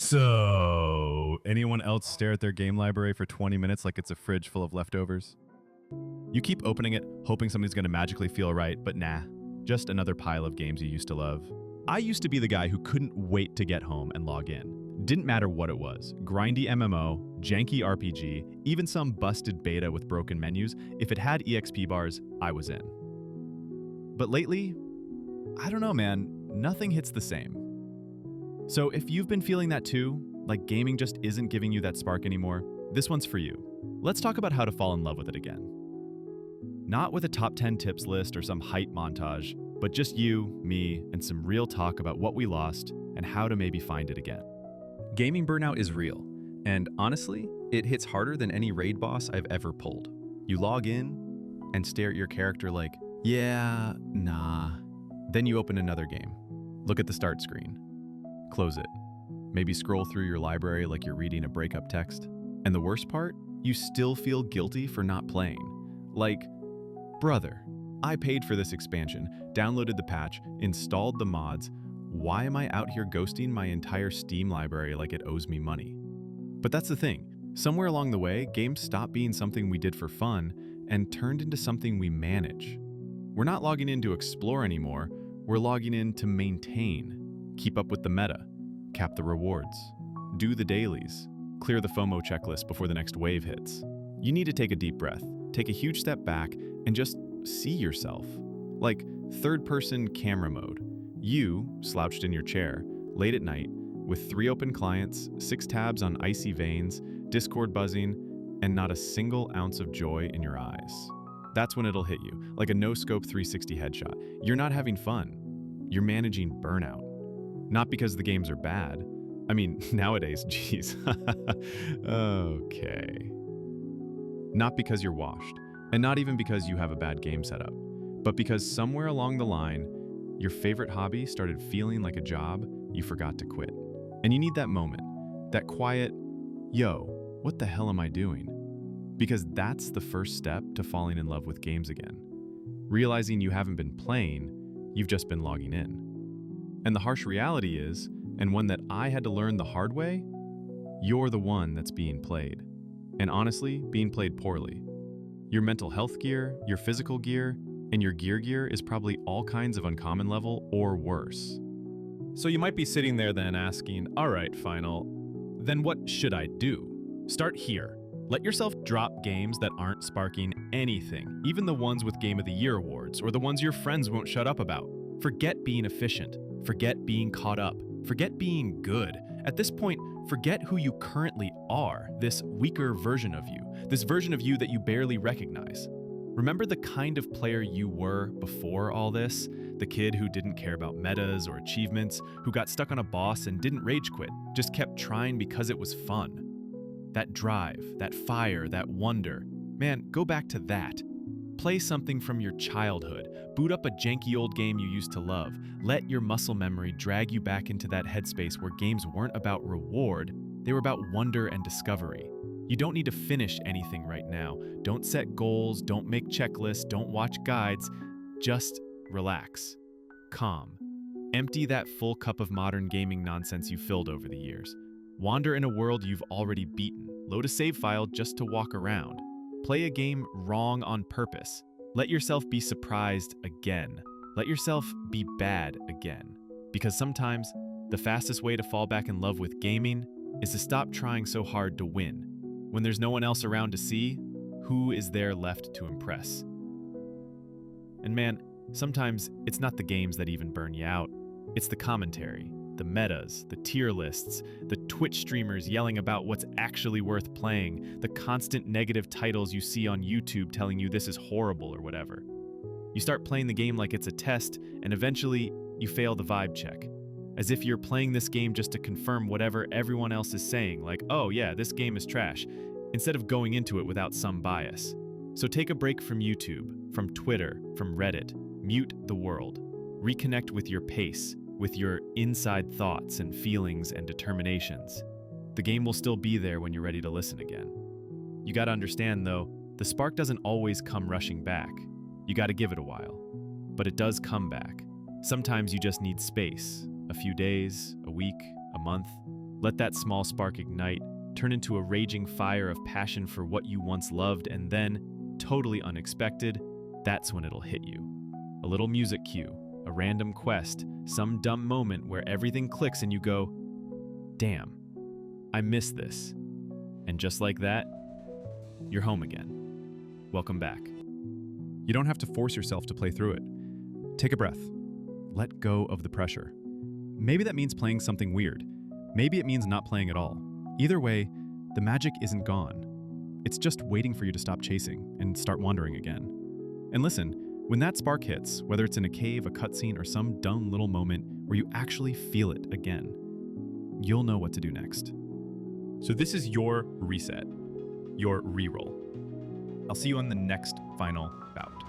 So, anyone else stare at their game library for 20 minutes like it's a fridge full of leftovers? You keep opening it, hoping something's going to magically feel right, but nah, just another pile of games you used to love. I used to be the guy who couldn't wait to get home and log in. Didn't matter what it was, grindy MMO, janky RPG, even some busted beta with broken menus, if it had EXP bars, I was in. But lately, I don't know, man, nothing hits the same. So if you've been feeling that too, like gaming just isn't giving you that spark anymore, this one's for you. Let's talk about how to fall in love with it again. Not with a top 10 tips list or some hype montage, but just you, me, and some real talk about what we lost and how to maybe find it again. Gaming burnout is real, and honestly, it hits harder than any raid boss I've ever pulled. You log in and stare at your character like, yeah, nah. Then you open another game. Look at the start screen. Close it. Maybe scroll through your library like you're reading a breakup text. And the worst part? You still feel guilty for not playing. Like, brother, I paid for this expansion, downloaded the patch, installed the mods. Why am I out here ghosting my entire Steam library like it owes me money? But that's the thing. Somewhere along the way, games stopped being something we did for fun and turned into something we manage. We're not logging in to explore anymore. We're logging in to maintain. Keep up with the meta, cap the rewards, do the dailies, clear the FOMO checklist before the next wave hits. You need to take a deep breath, take a huge step back, and just see yourself. Like third-person camera mode. You, slouched in your chair, late at night, with 3 open clients, 6 tabs on icy veins, Discord buzzing, and not a single ounce of joy in your eyes. That's when it'll hit you, like a no-scope 360 headshot. You're not having fun. You're managing burnout. Not because the games are bad. I mean, nowadays, geez. Okay. Not because you're washed, and not even because you have a bad game setup, but because somewhere along the line, your favorite hobby started feeling like a job you forgot to quit. And you need that moment, that quiet, yo, what the hell am I doing? Because that's the first step to falling in love with games again. Realizing you haven't been playing, you've just been logging in. And the harsh reality is, and one that I had to learn the hard way, you're the one that's being played. And honestly, being played poorly. Your mental health gear, your physical gear, and your gear is probably all kinds of uncommon level or worse. So you might be sitting there then asking, all right, Final, then what should I do? Start here. Let yourself drop games that aren't sparking anything, even the ones with Game of the Year awards or the ones your friends won't shut up about. Forget being efficient. Forget being caught up. Forget being good. At this point, forget who you currently are, this weaker version of you, this version of you that you barely recognize. Remember the kind of player you were before all this? The kid who didn't care about metas or achievements, who got stuck on a boss and didn't rage quit, just kept trying because it was fun. That drive, that fire, that wonder. Man, go back to that. Play something from your childhood. Boot up a janky old game you used to love. Let your muscle memory drag you back into that headspace where games weren't about reward, they were about wonder and discovery. You don't need to finish anything right now. Don't set goals, don't make checklists, don't watch guides. Just relax. Calm. Empty that full cup of modern gaming nonsense you filled over the years. Wander in a world you've already beaten. Load a save file just to walk around. Play a game wrong on purpose. Let yourself be surprised again. Let yourself be bad again. Because sometimes, the fastest way to fall back in love with gaming is to stop trying so hard to win. When there's no one else around to see, who is there left to impress? And man, sometimes it's not the games that even burn you out. It's the commentary, the metas, the tier lists, the Twitch streamers yelling about what's actually worth playing, the constant negative titles you see on YouTube telling you this is horrible or whatever. You start playing the game like it's a test, and eventually, you fail the vibe check. As if you're playing this game just to confirm whatever everyone else is saying, like, oh yeah, this game is trash, instead of going into it without some bias. So take a break from YouTube, from Twitter, from Reddit, mute the world, reconnect with your pace, with your inside thoughts and feelings and determinations. The game will still be there when you're ready to listen again. You gotta understand though, the spark doesn't always come rushing back. You gotta give it a while. But it does come back. Sometimes you just need space, a few days, a week, a month, Let that small spark ignite, turn into a raging fire of passion for what you once loved, and then, totally unexpected, that's when it'll hit you. A little music cue, a random quest, some dumb moment where everything clicks and you go, damn, I missed this. And just like that, you're home again. Welcome back. You don't have to force yourself to play through it. Take a breath. Let go of the pressure. Maybe that means playing something weird. Maybe it means not playing at all. Either way, the magic isn't gone. It's just waiting for you to stop chasing and start wandering again. And listen, when that spark hits, whether it's in a cave, a cutscene, or some dumb little moment where you actually feel it again, you'll know what to do next. So this is your reset, your reroll. I'll see you on the next final bout.